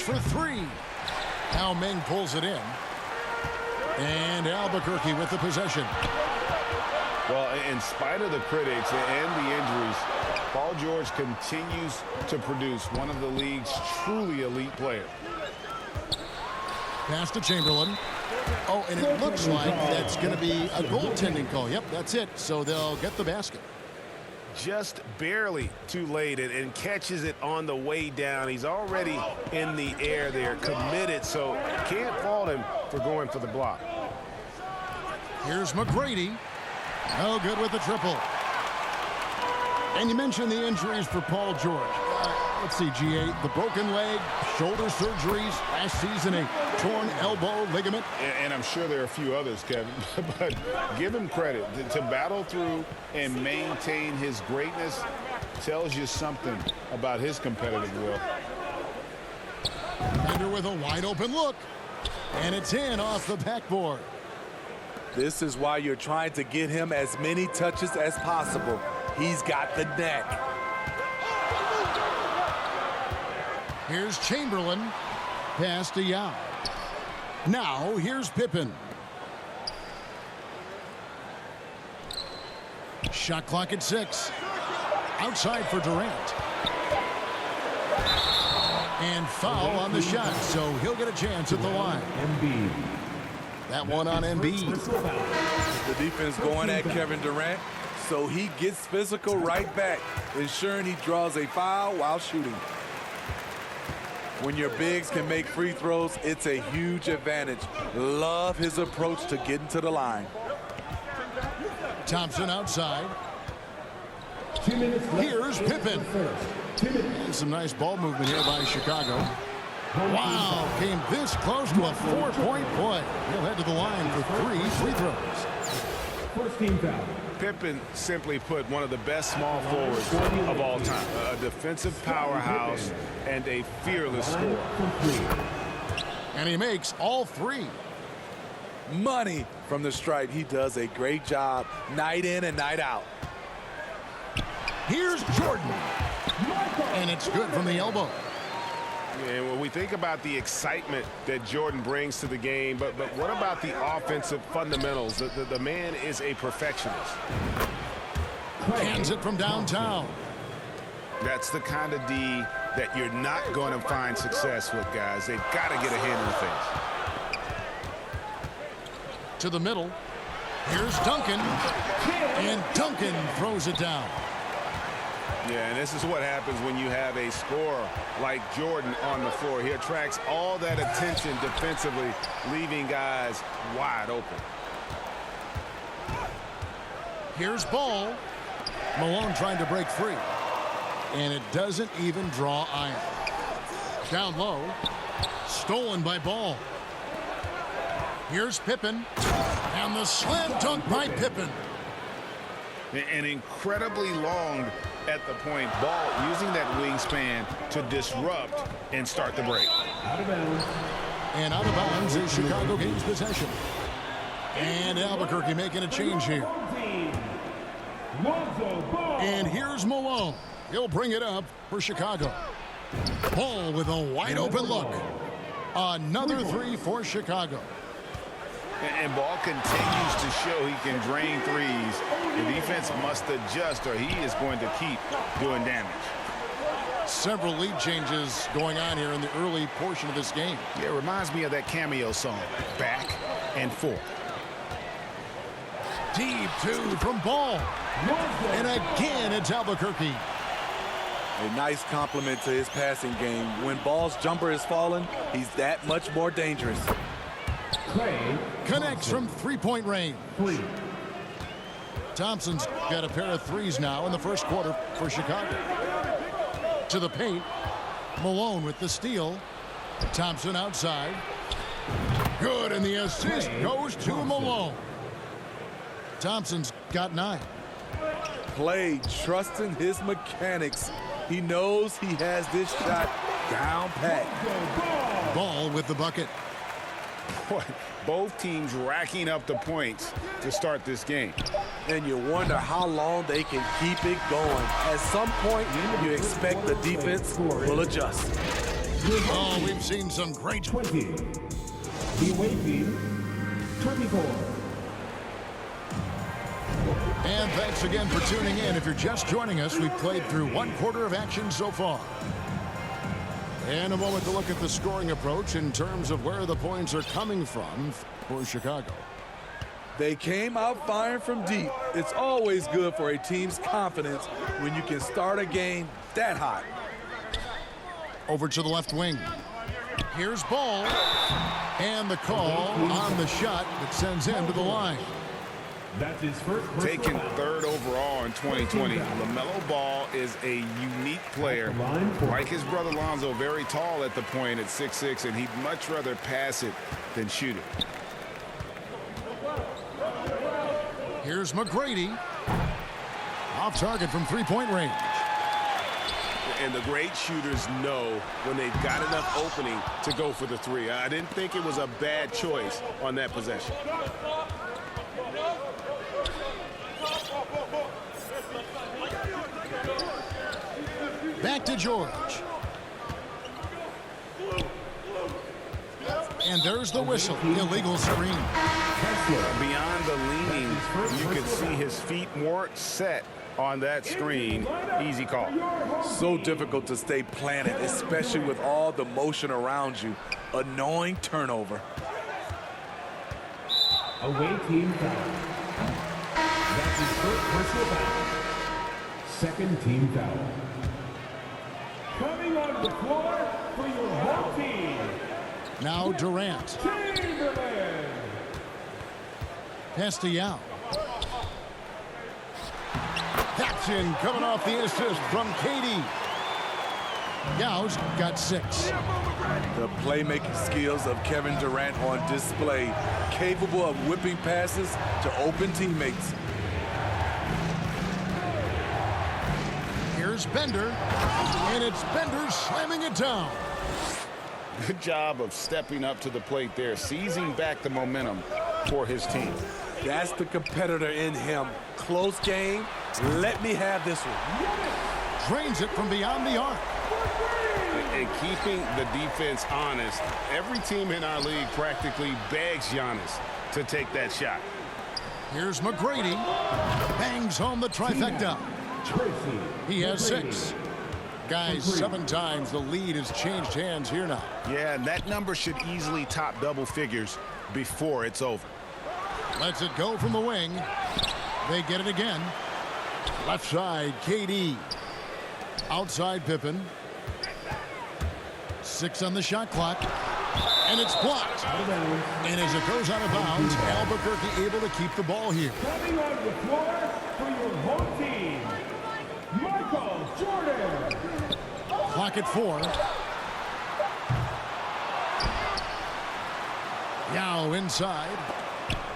for three. Now Meng pulls it in. And Albuquerque with the possession. Well, in spite of the critics and the injuries, Paul George continues to produce one of the league's truly elite players. Pass to Chamberlain. Oh, and it looks like that's going to be a goaltending call. Yep, that's it. So they'll get the basket. Just barely too late and catches it on the way down. He's already in the air there, committed, so can't fault him for going for the block. Here's McGrady. No good with the triple. And you mentioned the injuries for Paul George. Let's see, G8, the broken leg, shoulder surgeries, last season a torn elbow ligament. And I'm sure there are a few others, Kevin, but give him credit. To battle through and maintain his greatness tells you something about his competitive will. Bender with a wide open look, and it's in off the backboard. This is why you're trying to get him as many touches as possible. He's got the neck. Here's Chamberlain. Pass to Yao. Now here's Pippen. Shot clock at 6. Outside for Durant. And foul on the shot, so he'll get a chance at the line. That one on Embiid. The defense going at Kevin Durant, so he gets physical right back, ensuring he draws a foul while shooting. When your bigs can make free throws, it's a huge advantage. Love his approach to getting to the line. Thompson outside. Here's Pippen. And some nice ball movement here by Chicago. Wow, came this close to a 4-point play. He'll head to the line for 3 free throws. First team foul. Pippen, simply put, one of the best small forwards of all time. A defensive powerhouse and a fearless scorer. And he makes all 3. Money from the stripe. He does a great job night in and night out. Here's Jordan. And it's good from the elbow. And when we think about the excitement that Jordan brings to the game, but what about the offensive fundamentals? The man is a perfectionist. Hands it from downtown. That's the kind of D that you're not going to find success with, guys. They've got to get a hand in the face. To the middle. Here's Duncan. And Duncan throws it down. Yeah, and this is what happens when you have a scorer like Jordan on the floor. He attracts all that attention defensively, leaving guys wide open. Here's Ball. Malone trying to break free. And it doesn't even draw iron. Down low. Stolen by Ball. Here's Pippen. And the slam dunk by Pippen. And incredibly long at the point. Ball using that wingspan to disrupt and start the break. Out of bounds. And out of bounds as Chicago gains possession. And Albuquerque making a change here. And here's Malone. He'll bring it up for Chicago. Ball with a wide open look. Another 3 for Chicago. And Ball continues to show he can drain threes. The defense must adjust or he is going to keep doing damage. Several lead changes going on here in the early portion of this game. Yeah, it reminds me of that cameo song, Back and Forth. Deep 2 from Ball. And again, it's Albuquerque. A nice compliment to his passing game. When Ball's jumper is falling, he's that much more dangerous. Connects from 3-point range. Thompson's got a pair of threes now in the first quarter for Chicago. To the paint. Malone with the steal. Thompson outside. Good, and the assist goes to Malone. Thompson's got 9. Play trusting his mechanics. He knows he has this shot down pat. Ball with the bucket. Boy, both teams racking up the points to start this game. And you wonder how long they can keep it going. At some point, you expect the defense will adjust. Oh, we've seen some great... 20. The away team, 24. And thanks again for tuning in. If you're just joining us, we've played through one quarter of action so far. And a moment to look at the scoring approach in terms of where the points are coming from for Chicago. They came out firing from deep. It's always good for a team's confidence when you can start a game that hot. Over to the left wing. Here's Ball. And the call on the shot that sends him to the line. That's his first Taken third overall in 2020, LaMelo Ball is a unique player. Like his brother Lonzo, very tall at the point at 6'6", and he'd much rather pass it than shoot it. Here's McGrady. Off target from three-point range. And the great shooters know when they've got enough opening to go for the three. I didn't think it was a bad choice on that possession. Back to George. And there's the whistle. Illegal screen. Beyond the leaning, you can see his feet weren't set on that screen. Easy call. So difficult to stay planted, especially with all the motion around you. Annoying turnover. Away team foul. That's his first personal foul. Second team foul. Coming on the floor for your home team. Now Durant. Chamberlain. Pass to Yao. That's in, coming off the assist from KD. Yao's got 6. The playmaking skills of Kevin Durant on display, capable of whipping passes to open teammates. Here's Bender, and it's Bender slamming it down. Good job of stepping up to the plate there, seizing back the momentum for his team. That's the competitor in him. Close game. Let me have this one. Drains it from beyond the arc. And keeping the defense honest, every team in our league practically begs Giannis to take that shot. Here's McGrady. Bangs home the trifecta. He has 6. Guys, 7 times the lead has changed hands here now. Yeah, and that number should easily top double figures before it's over. Lets it go from the wing. They get it again. Left side, KD. Outside, Pippen. 6 on the shot clock. And it's blocked. And as it goes out of bounds, Albuquerque able to keep the ball here. Coming on the floor for your home team, Michael Jordan. Clock at 4. Yao inside.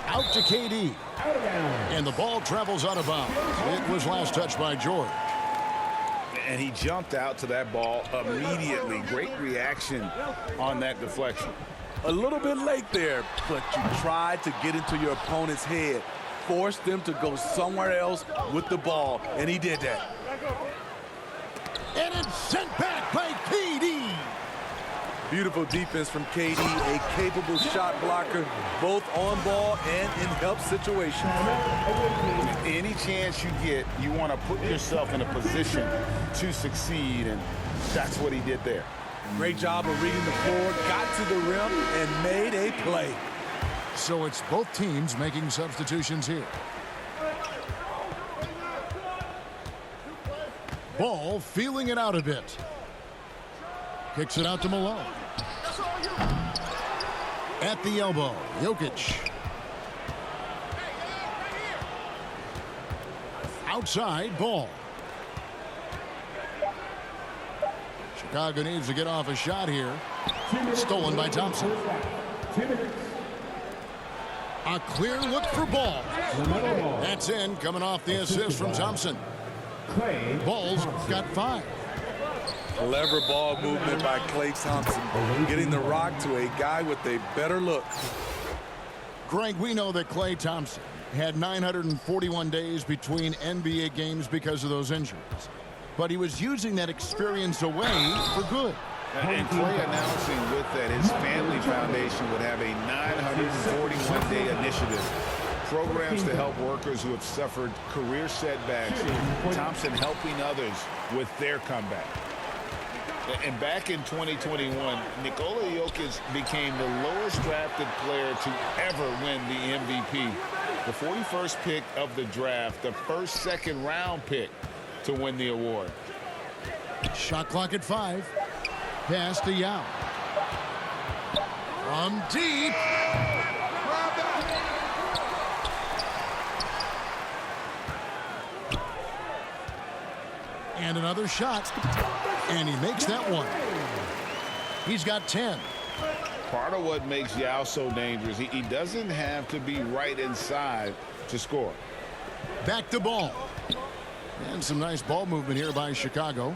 Out to KD. Out of bounds. And the ball travels out of bounds. It was last touched by George. And he jumped out to that ball immediately. Great reaction on that deflection. A little bit late there, but you tried to get into your opponent's head. Forced them to go somewhere else with the ball, and he did that. And it's sent back by KD. Beautiful defense from KD, a capable shot blocker, both on ball and in help situations. Any chance you get, you want to put yourself in a position to succeed, and that's what he did there. Great job of reading the floor, got to the rim, and made a play. So it's both teams making substitutions here. Ball feeling it out a bit. Kicks it out to Malone. At the elbow, Jokic. Outside, Ball. Chicago needs to get off a shot here. Stolen by Thompson. A clear look for Ball. That's in, coming off the assist from Thompson. Ball's got 5. Clever ball movement by Klay Thompson, getting the rock to a guy with a better look. Greg, we know that Klay Thompson had 941 days between NBA games because of those injuries. But he was using that experience away for good. And Clay announcing with that his family foundation would have a 941-day initiative. Programs to help workers who have suffered career setbacks. Thompson helping others with their comeback. And back in 2021, Nikola Jokic became the lowest drafted player to ever win the MVP. The 41st pick of the draft, the first second-round pick to win the award. Shot clock at 5. Pass to Yao. From deep. And another shot. And he makes that one. He's got 10. Part of what makes Yao so dangerous, he doesn't have to be right inside to score. Back to ball. And some nice ball movement here by Chicago.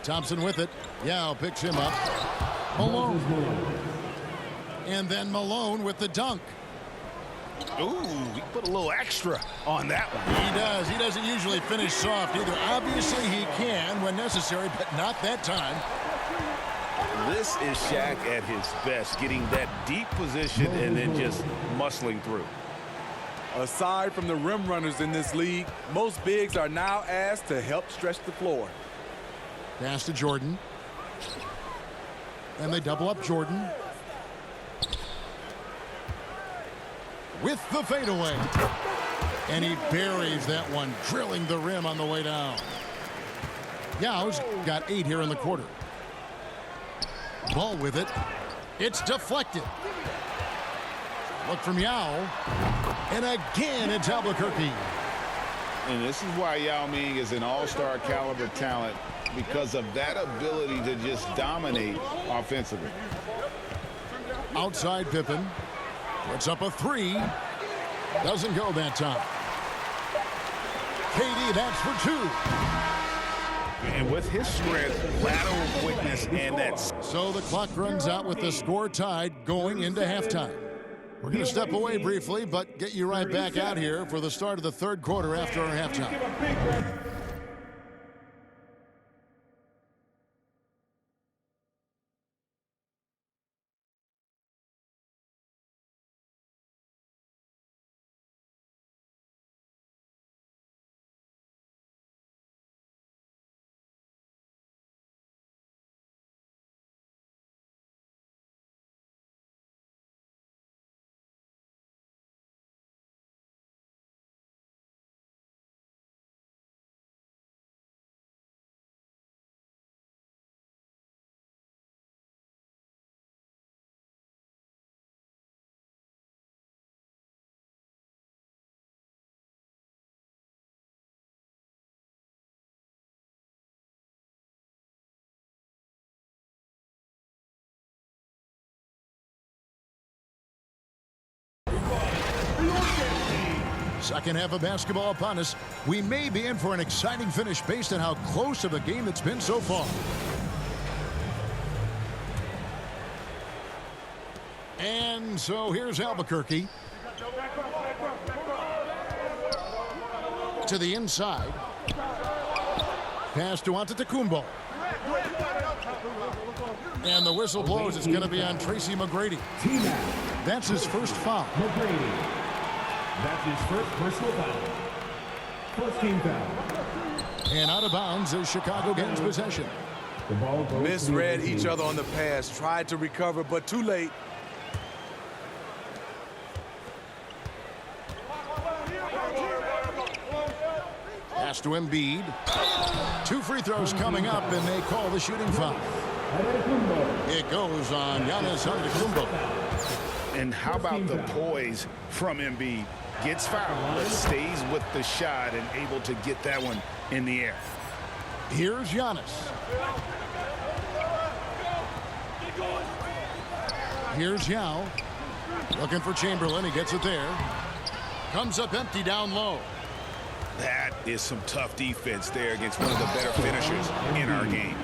Thompson with it. Yao picks him up. Malone. And then Malone with the dunk. Ooh, he put a little extra on that one. He does. He doesn't usually finish soft either. Obviously, he can when necessary, but not that time. This is Shaq at his best, getting that deep position and then just muscling through. Aside from the rim runners in this league, most bigs are now asked to help stretch the floor. Pass to Jordan. And they double up Jordan. With the fadeaway. And he buries that one, drilling the rim on the way down. Yao's got 8 here in the quarter. Ball with it. It's deflected. Look from Yao. And again, it's Albuquerque. And this is why Yao Ming is an all-star caliber talent, because of that ability to just dominate offensively. Outside Pippen. Puts up a 3. Doesn't go that time. KD, that's for 2. And with his strength, lateral quickness, and that... So the clock runs out with the score tied going into halftime. We're going to step away briefly, but get you right back out here for the start of the third quarter after our halftime. Second half of basketball upon us. We may be in for an exciting finish based on how close of a game it's been so far. And so here's Albuquerque. To the inside. Pass to Antetokounmpo. And the whistle blows. It's going to be on Tracy McGrady. That's his first foul. That's his first personal foul. First team foul. And out of bounds as Chicago gains possession. The ball goes Misread each other on the pass, tried to recover, but too late. Pass to Embiid. 2 free throws coming up, and they call the shooting foul. It goes on Giannis Antetokounmpo. And how about the poise from Embiid? Gets fouled, but stays with the shot and able to get that one in the air. Here's Giannis. Here's Yao. Looking for Chamberlain. He gets it there. Comes up empty down low. That is some tough defense there against one of the better finishers in our game.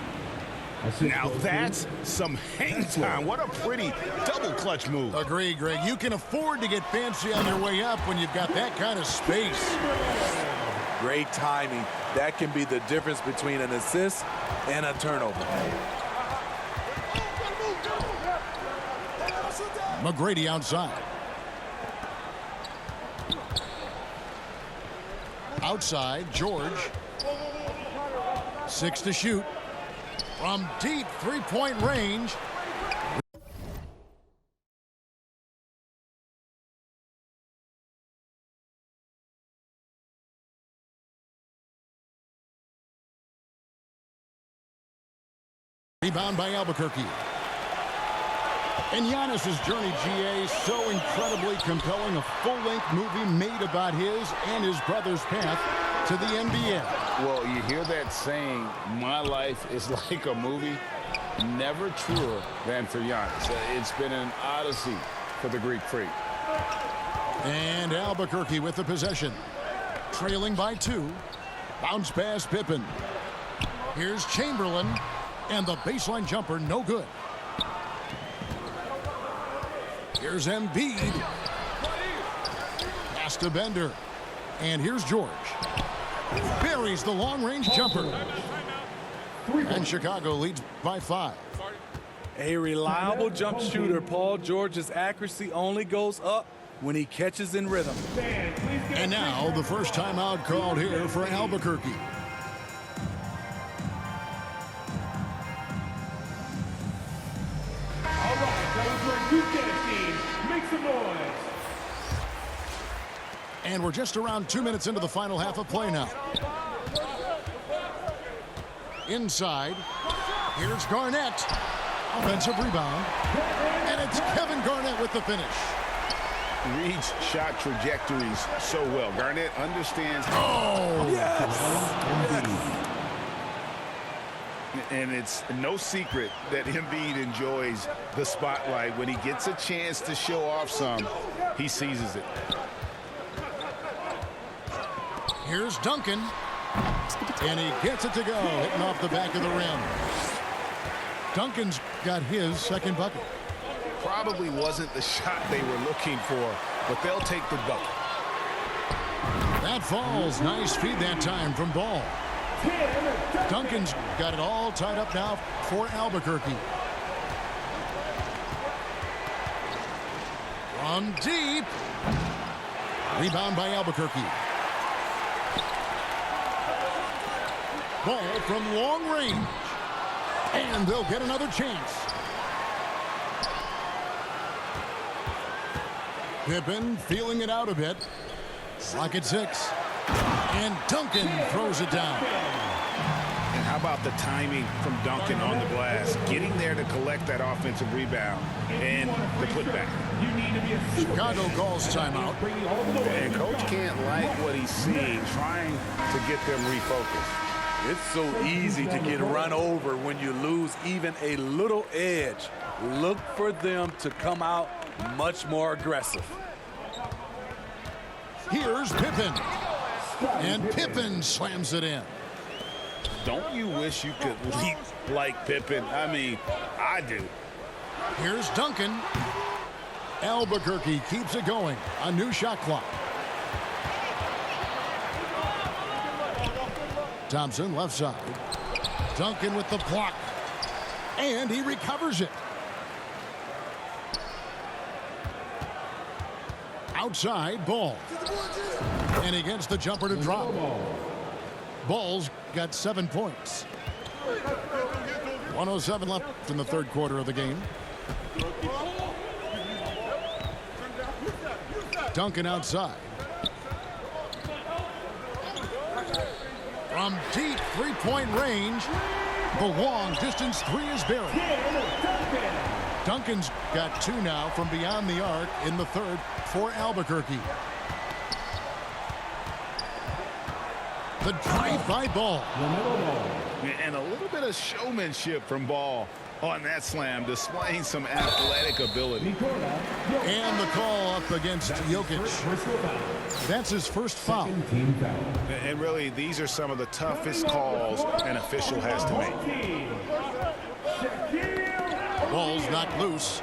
Now that's some hang time. What a pretty double clutch move. Agree, Greg. You can afford to get fancy on your way up when you've got that kind of space. Great timing. That can be the difference between an assist and a turnover. McGrady outside. Outside, George. 6 to shoot. From deep three-point range. Rebound by Albuquerque. And Giannis's journey, GA, so incredibly compelling. A full-length movie made about his and his brother's path to the NBA. Well, you hear that saying, my life is like a movie. Never truer than for Giannis. It's been an odyssey for the Greek freak. And Albuquerque with the possession. Trailing by 2. Bounce pass Pippen. Here's Chamberlain. And the baseline jumper, no good. Here's Embiid. Pass to Bender. And here's George. Buries the long-range jumper. And Chicago leads by 5. A reliable jump shooter. Paul George's accuracy only goes up when he catches in rhythm. And now the first timeout called here for Albuquerque. And we're just around 2 minutes into the final half of play now. Inside, here's Garnett. Offensive rebound. And it's Kevin Garnett with the finish. Reads shot trajectories so well. Garnett understands. Oh, Yes! And it's no secret that Embiid enjoys the spotlight. When he gets a chance to show off some, he seizes it. Here's Duncan. And he gets it to go, hitting off the back of the rim. Duncan's got his second bucket. Probably wasn't the shot they were looking for, but they'll take the bucket. That falls. Nice feed that time from Ball. Duncan's got it all tied up now for Albuquerque. From deep. Rebound by Albuquerque. Ball from long range. And they'll get another chance. Pippen feeling it out a bit. Lock at 6. And Duncan throws it down. And how about the timing from Duncan on the glass? Getting there to collect that offensive rebound and the putback. Chicago calls timeout. And coach can't like what he's seeing, trying to get them refocused. It's so easy to get run over when you lose even a little edge. Look for them to come out much more aggressive. Here's Pippen. And Pippen slams it in. Don't you wish you could leap like Pippen? I mean, I do. Here's Duncan. Albuquerque keeps it going. A new shot clock. Thompson left side. Duncan with the block. And he recovers it. Outside, Ball. And he gets the jumper to drop. Ball's got 7 points. 107 left in the third quarter of the game. Duncan outside. From deep three-point range, the long distance 3 is buried. Duncan's got 2 now from beyond the arc in the third for Albuquerque. The drive by Ball. And a little bit of showmanship from Ball on that slam, displaying some athletic ability. And the call up against Jokic. That's his first foul. And really, these are some of the toughest calls an official has to make. Ball's knocked loose.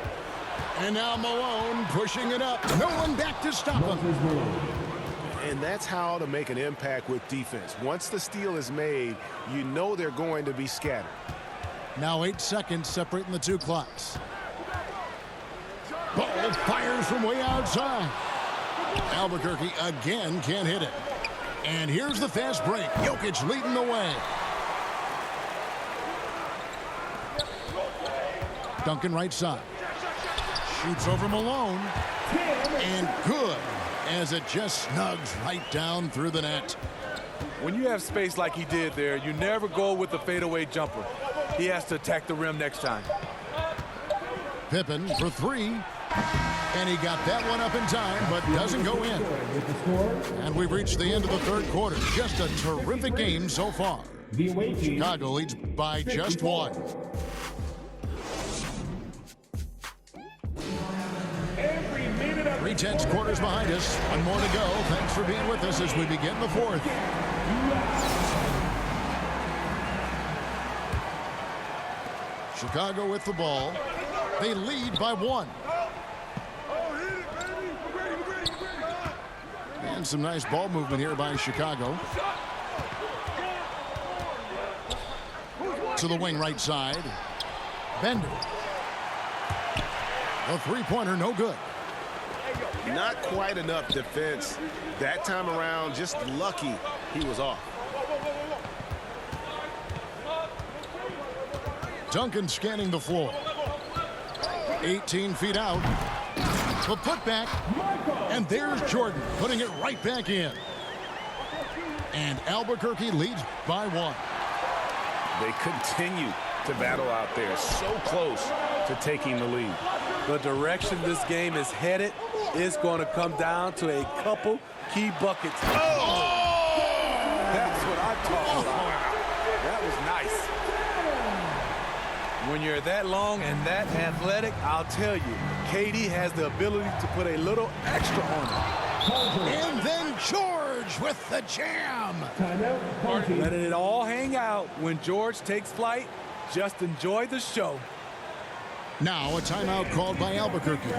And now Malone pushing it up. No one back to stop him. And And that's how to make an impact with defense. Once the steal is made, you know they're going to be scattered. Now 8 seconds separating the two clocks. Ball fires from way outside. Albuquerque again can't hit it. And here's the fast break. Jokic leading the way. Duncan right side. Shoots over Malone. And good, as it just snugs right down through the net. When you have space like he did there, you never go with the fadeaway jumper. He has to attack the rim next time. Pippen for three. And he got that one up in time, but doesn't go in. And we've reached the end of the third quarter. Just a terrific game so far. Chicago leads by just one. 3/10 quarters behind us. One more to go. Thanks for being with us as we begin the fourth. Chicago with the ball. They lead by one. And some nice ball movement here by Chicago. To the wing right side. Bender. The three-pointer no good. Not quite enough defense that time around. Just lucky he was off. Duncan scanning the floor. 18 feet out. The putback. And there's Jordan putting it right back in. And Albuquerque leads by one. They continue to battle out there. So close to taking the lead. The direction this game is headed is going to come down to a couple key buckets. Oh! That's what I'm talking about. That was nice. When you're that long and that athletic, I'll tell you, KD has the ability to put a little extra on it. And then George with the jam. Letting it all hang out. When George takes flight, just enjoy the show. Now a timeout called by Albuquerque.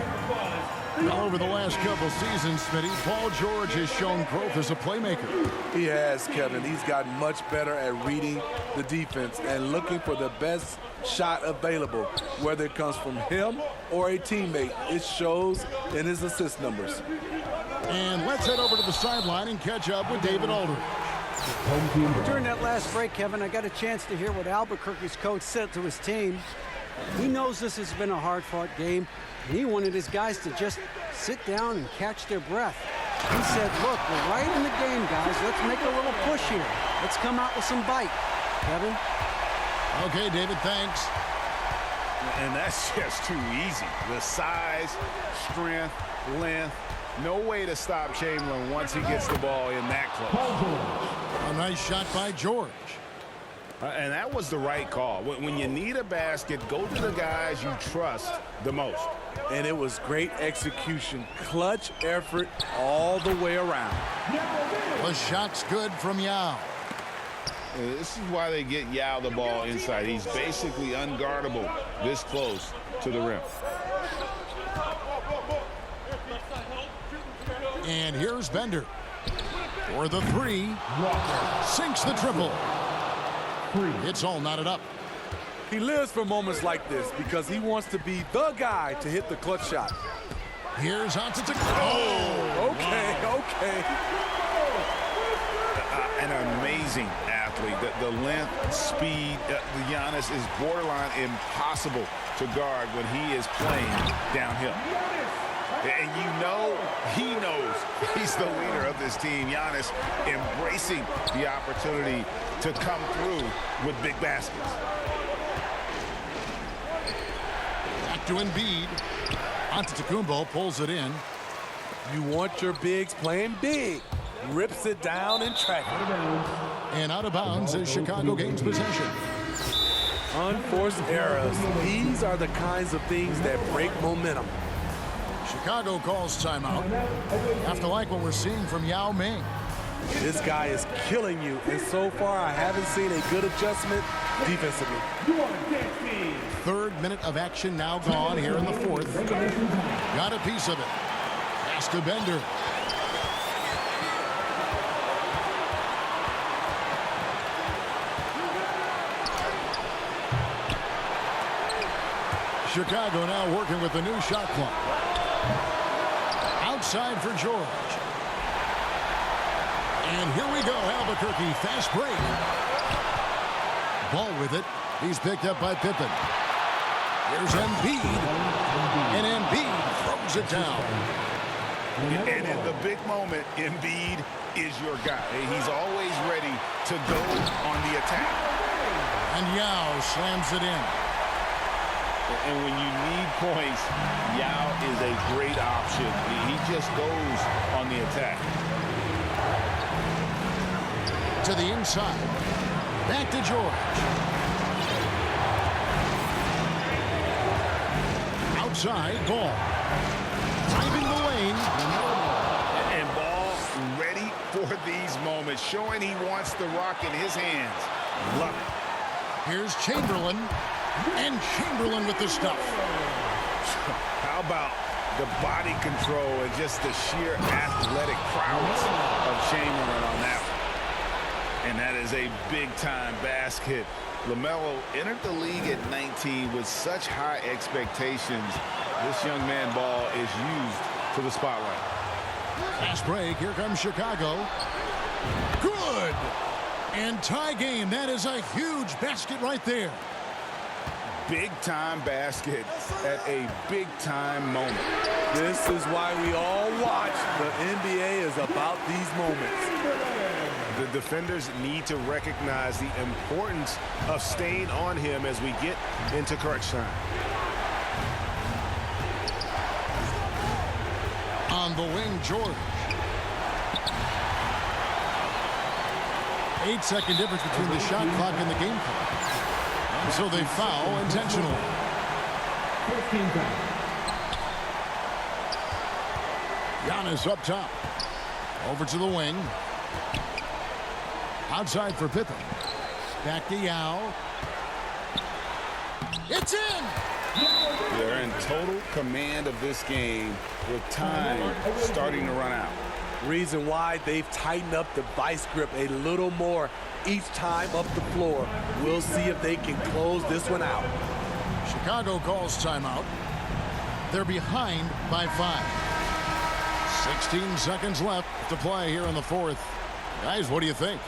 Over the last couple seasons, Smitty, Paul George has shown growth as a playmaker. He has, Kevin. He's gotten much better at reading the defense and looking for the best shot available, whether it comes from him or a teammate. It shows in his assist numbers. And let's head over to the sideline and catch up with David Aldridge. During that last break, Kevin, I got a chance to hear what Albuquerque's coach said to his team. He knows this has been a hard-fought game, and he wanted his guys to just sit down and catch their breath. He said, look, we're right in the game, guys. Let's make a little push here. Let's come out with some bite. Kevin? Okay, David, thanks. And that's just too easy. The size, strength, length. No way to stop Chamberlain once he gets the ball in that close. A nice shot by George. And that was the right call. When you need a basket, go to the guys you trust the most. And it was great execution. Clutch effort all the way around. The shot's good from Yao. This is why they get Yao the ball inside. He's basically unguardable this close to the rim. And here's Bender for the three. Sinks the triple. It's all knotted up. He lives for moments like this because he wants to be the guy to hit the clutch shot. Here's Antetokounmpo. Oh, okay. An amazing athlete. The length, speed, Giannis is borderline impossible to guard when he is playing downhill. And you know he knows he's the leader of this team. Giannis embracing the opportunity to come through with big baskets. Back to Embiid. Antetokounmpo pulls it in. You want your bigs playing big. Rips it down in traffic. And out of bounds as Chicago gains possession. Unforced errors. These are the kinds of things that break momentum. Chicago calls timeout. Have to like what we're seeing from Yao Ming. This guy is killing you, and so far I haven't seen a good adjustment defensively. Third minute of action now gone here in the fourth. Got a piece of it. Pass to Bender. Chicago now working with the new shot clock. Outside for George. And here we go, Albuquerque, fast break. Ball with it. He's picked up by Pippen. Here's Embiid. And Embiid throws it down. And in the big moment, Embiid is your guy. He's always ready to go on the attack. And Yao slams it in. And when you need points, Yao is a great option. He just goes on the attack. To the inside. Back to George. Outside, Ball. Driving the lane. And Ball ready for these moments, showing he wants the rock in his hands. Love it. Here's Chamberlain. And Chamberlain with the stuff. How about the body control and just the sheer athletic prowess of Chamberlain on that one? And that is a big-time basket. LaMelo entered the league at 19 with such high expectations. This young man Ball is used to the spotlight. Fast break. Here comes Chicago. Good. And tie game. That is a huge basket right there. Big-time basket at a big-time moment. This is why we all watch. The NBA is about these moments. The defenders need to recognize the importance of staying on him as we get into crunch time. On the wing, George. 8-second difference between the shot clock and the game clock. And so they foul intentionally. Giannis up top. Over to the wing. Outside for Pippen. Back to Yao. It's in! They're in total command of this game with time starting to run out. Reason why they've tightened up the vice grip a little more each time up the floor. We'll see if they can close this one out. Chicago calls timeout. They're behind by 5. 16 seconds left to play here in the fourth. Guys, what do you think?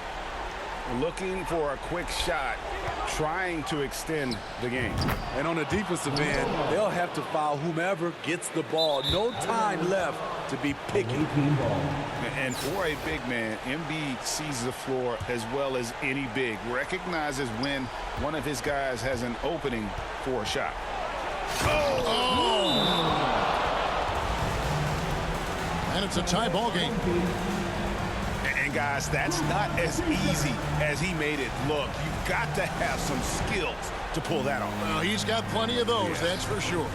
Looking for a quick shot, trying to extend the game. And on the defensive end, they'll have to foul whomever gets the ball. No time left to be picky. And for a big man, Embiid sees the floor as well as any big. Recognizes when one of his guys has an opening for a shot. And it's a tie ball game. And guys, that's not as easy as he made it look. You've got to have some skills to pull that off. Well, he's got plenty of those, that's for sure.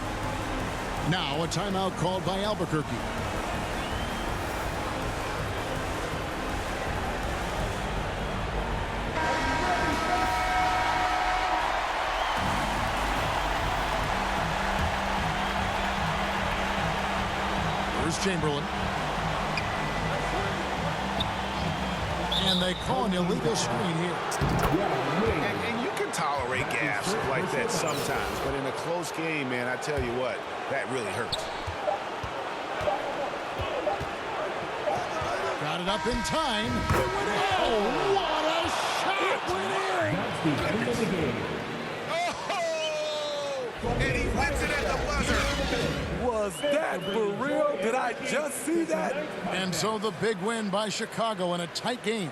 Now a timeout called by Albuquerque. Here's Chamberlain. And they call an illegal screen here. And you can tolerate gaffes like that sometimes, but in a close game, man, I tell you what, that really hurts. Got it up in time. Oh, what a shot! That's the end of the game. Oh! And he wins it at the buzzer. Was that for real? Did I just see that? And so the big win by Chicago in a tight game.